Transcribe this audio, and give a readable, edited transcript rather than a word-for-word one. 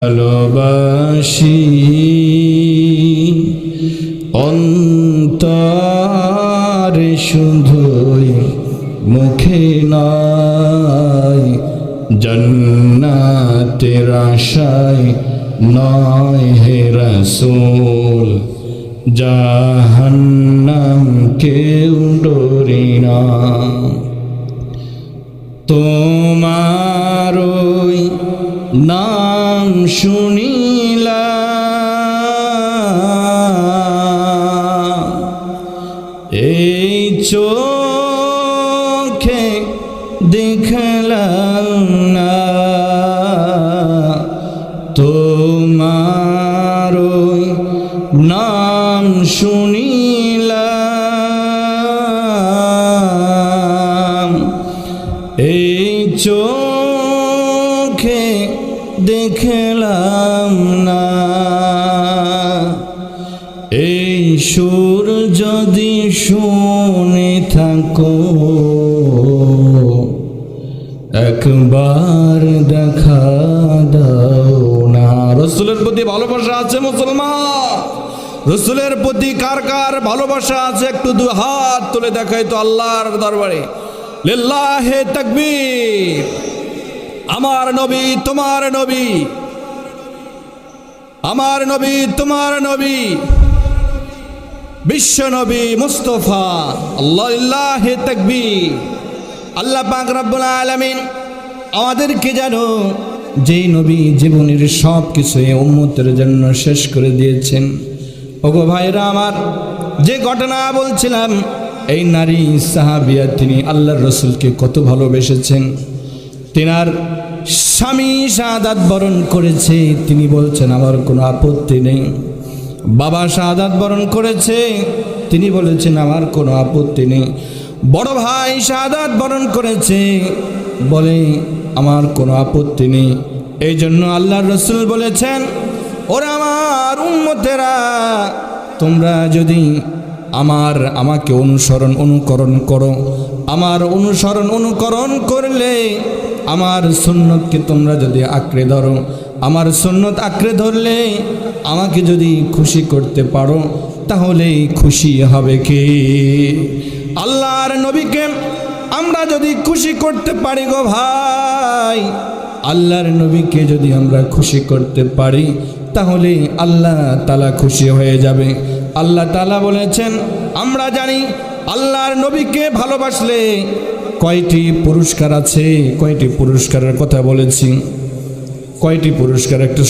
ভালোবাসি অন্তরে শুধুই মুখে নয়, জান্নাতের আশায় নয় হে রাসূল, জাহান্নাম কেউ ডরি না। তোমার ওই নাম শুনিলাম, এই চোখে দেখলাম না, তোমার ওই নাম শুনিলাম, এই চোখে দেখলাম না। এই সুর যদি শুনে থাকো, একবার দেখা দাও না। রসুলের প্রতি ভালোবাসা আছে মুসলমান? রসুলের প্রতি কার কার ভালোবাসা আছে একটু দু হাত তুলে দেখাই তো আল্লাহর দরবারে। লিল্লাহে তাকবীর। আমার নবী তোমার নবী, আমার নবী তোমার নবী, বিশ্ব নবী মুস্তাফা। আল্লাহে তাকবীর। আল্লাহ পাক রব্বুল আলামিন আমাদেরকে যেন যেই নবী জীবনের সব কিছু এই উম্মতের জন্য শেষ করে দিয়েছেন। ওগো ভাইরা আমার, যে ঘটনা বলছিলাম, এই নারী সাহাবিয়া তিনি আল্লাহর রসুলকে কত ভালোবেসেছেন। তিনার স্বামী শাহাদাত বরণ করেছে, তিনি বলছেন আমার কোনো আপত্তি নেই। বাবা শাহাদাত বরণ করেছে, তিনি বলেছেন আমার কোনো আপত্তি নেই। বড় ভাই শাহাদাত বরণ করেছে, বলে আমার কোনো আপত্তি নেই। এই জন্য আল্লাহর রসুল বলেছেন, ওরা আমার উম্মতেরা, তোমরা যদি আমাকে অনুকরণ করো, আমার অনুকরণ করলে, আমার সুন্নতকে তোমরা যদি আঁকড়ে ধরো, আমার সুন্নত আঁকড়ে ধরলে, আমাকে যদি খুশি করতে পারো, তাহলে খুশি হবে কে? আল্লাহর নবীকে আমরা যদি খুশি করতে পারি গো ভাই, আল্লাহর নবীকে যদি আমরা খুশি করতে পারি, তাহলে আল্লাহ তাআলা খুশি হয়ে যাবে। আল্লাহ তাআলা বলেছেন, আমরা জানি আল্লাহর নবীকে ভালোবাসলে কয়টি পুরস্কার আছে। কয়টি পুরস্কারের কথা বলেছি, কয়টি পুরস্কার একটু